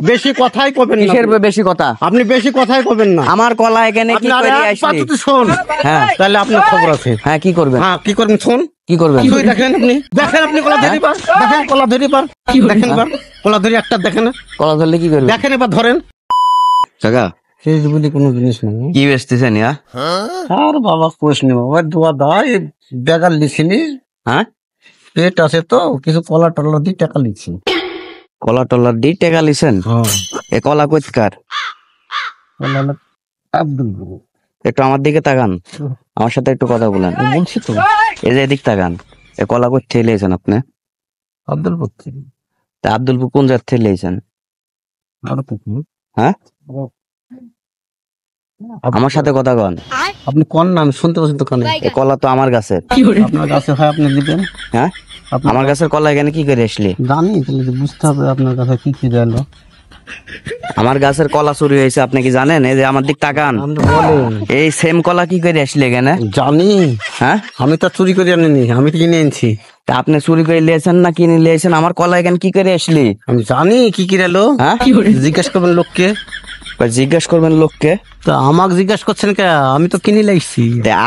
বেশি কথাই কবেন না। কিসের বেশি কথা? আপনি বেশি কথাই কবেন না। আমার কলা এখানে কি করে আসলি? শোন, হ্যাঁ তাহলে আপনার খবর আছে। হ্যাঁ কি করবেন? হ্যাঁ কি করবেন শোন। কি করবেন? দেখেন আপনি কলা ধরি পার, দেখেন কলা ধরি পার, দেখেন এবার কলা ধরি একটা দেখেন। কলা ধরলে কি করবেন? দেখেন এবার ধরেন। কাকা শেষ বলি কোনো জিনিস নেই। কি বেচতেছেন? আর বাবা কোষ নি বাবা, দোয়া দাই বেগার লিখিনি। হ্যাঁ পেট আছে তো কিছু কলা টলা দিয়ে টাকা লিখছি। কলা টলা দিয়ে টাকা লিছেন? এ কলা কোথকার? আব্দুল একটু আমার দিকে তাকান, আমার সাথে একটু কথা বলেন। বলছি তো, এই যে এদিক তাকান। এ কলা কোথা থেকে লিয়েছেন আপনি? আব্দুল বলছি। তা আব্দুলপুর কোন জায়গা থেকে লিয়েছেন? হ্যাঁ আমার সাথে কথা কন। আপনি কোন নাম শুনতে পাচ্ছেন তো কানে? এ কলা তো আমার গাছের। আপনার কাছে হয় আপনি দিবেন। হ্যাঁ আমার গাছের কলা এখানে কি করে আসলি? জানি, তাহলে বুঝতে হবে আপনার কাছে কি কি গেল। আমার গাছের কলা চুরি হয়েছে, আপনি কি জানেন? এই যে আমার দিক তাকান, এই সেম কলা কি করে আসলে এখানে? জানি। হ্যাঁ আমি তো চুরি করে আনিনি, আমি তো কিনে আনছি। তা আপনি চুরি করে লিয়েছেন না কিনে লিয়েছেন? আমার কলা এখানে কি করে আসলি? আমি জানি কি কি গেল। হ্যাঁ জিজ্ঞেস করবেন লোককে। জিজ্ঞেস করবেন লোককে? তা আমাকে জিজ্ঞেস করছেন কে? আমি তো কিনে লাগছি।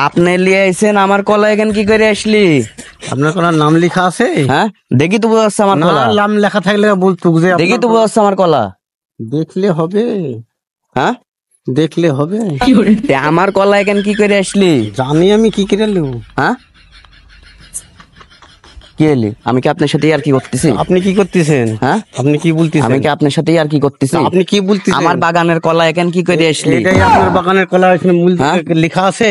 আপনি লিয়েছেন আমার কলা এখানে কি করে আসলি? আপনার কোন নাম লেখা আছে? হ্যাঁ দেখি তো বোঝাচ্ছে আমার কলা। নাম লেখা থাকলে বলতো যে দেখি তো বোঝাচ্ছে আমার কলা। দেখলে হবে। হ্যাঁ দেখলে হবে। আমার কলা এখানে কি করে আসলি? জানি আমি কি করে নেব। হ্যাঁ কি এলি? আমি কি আপনার সাথে আর কি করতেছি? আপনি কি করতেছেন? হ্যাঁ আপনি কি বলতেছেন? আমি কি আপনার সাথে আর কি করতেছি? আপনি কি বলতেছেন? আমার বাগানের কলা এখানে কি করে আসলি? এটাই আপনার বাগানের কলা, এখানে মূল লেখা আছে।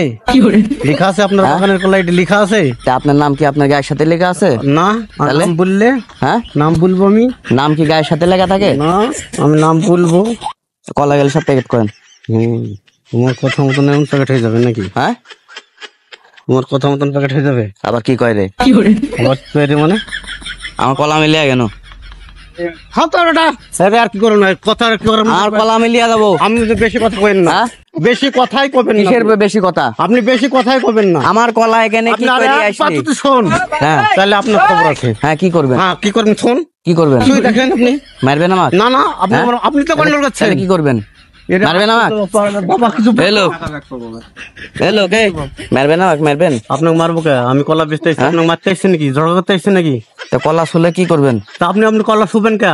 লেখা আছে আপনার বাগানের কলা, এটা লেখা আছে। তা আপনার নাম কি আপনার গায়ের সাথে লেখা আছে? না, নাম বললে। হ্যাঁ নাম বলবো আমি। নাম কি গায়ের সাথে লেখা থাকে? না, আমি নাম বলবো। কলা গেলে সব প্যাকেট করেন। তোমার কথা মতন এমন প্যাকেট হয়ে যাবে নাকি? হ্যাঁ তোমার কথা মতন প্যাকেট হয়ে যাবে। আবার কি কয় রে? আবার মানে আমার কলা মিলিয়ে কেন? আর কি করো না, কথা কি করো? আমার কলা মিলিয়ে যাবো। আপনি তো বেশি কথা কবেন না। বেশি কথাই কবেন না। কিসের বেশি কথা? আপনি বেশি কথাই কবেন না। আমার কলা এখানে কি করে আসলি? শোন, হ্যাঁ তাহলে আপনার খবর আছে। হ্যাঁ কি করবেন? হ্যাঁ কি করবেন শোন। কি করবেন? দেখেন আপনি মারবেন আমাকে? না না, আপনি আপনি তো কন্ট্রোল করছেন। কি করবেন? মারবেন আমাকে? বাবা কিছু হ্যালো হ্যালো কে মারবেন আমাকে? মারবেন? আপনাকে মারবো কে? আমি কলা বেচতে আসছি, আপনাকে মারতে আসছেন নাকি? ঝগড়া করতে আসছেন নাকি? তো কলা শুলে কি করবেন? তা আপনি কলা শুবেন কে?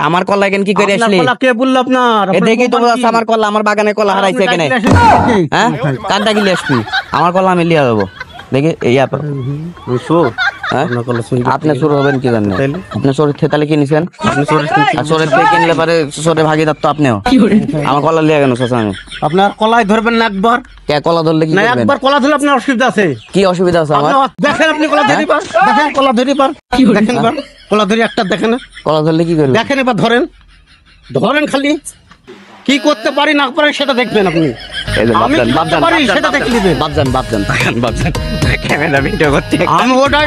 আমার কলা এখানে কি করে আসলি? কলা কে বললো আপনার? দেখি তো আমার কলা, আমার বাগানে কলা হারাইছে এখানে। হ্যাঁ কারটা গিলে আসবি? আমার কলা আমি লিয়া যাবো। দেখি ইয়া আপনি চোর হবেন কি জানেন? আপনি চোরের থেকে তাহলে কিনেছেন? চোরের থেকে কিনলে পারে চোরের ভাগিদার তো আপনিও। আমার কলা লিয়া কেন চাচা? আমি আপনার কলাই ধরবেন না একবার? কে কলা ধরলে কি করবেন? একবার কলা ধরলে আপনার অসুবিধা আছে। কি অসুবিধা আছে আমার? দেখেন আপনি কলা ধরি পার, দেখেন কলা ধরি পার, দেখেন এবার কলা ধরি একটা দেখেন। কলা ধরলে কি করবেন? দেখেন এবার ধরেন, ধরেন খালি কি করতে পারি না পারি সেটা দেখবেন আপনি। আমি সেটা দেখে নেবেন। বাপজান ক্যামেরা ভিডিও করতে আমি ওটাই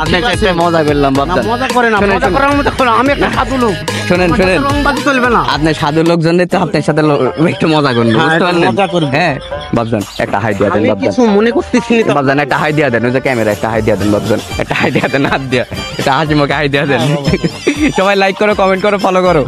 মজা করলাম। বাপজান মজা করে না, মজা করার মতো আমি একটা সাধু লোক। শোনেন রংবাজি চলবে না। আপনি সাধু লোকজন তো আপনার সাথে একটু মজা করুন, বুঝতে পারলেন? হ্যাঁ বাপজান একটা হাই দিয়া দেন। কিছু মনে করতেছি না বাপজান, একটা হাই দিয়া দেন। ওই যে ক্যামেরা একটা হাই দিয়া দেন বাপজান, একটা হাই দিয়া দেন। হাত দিয়া একটা হাসি মুখে হাই দিয়া দেন। সবাই লাইক করো, কমেন্ট করো, ফলো করো।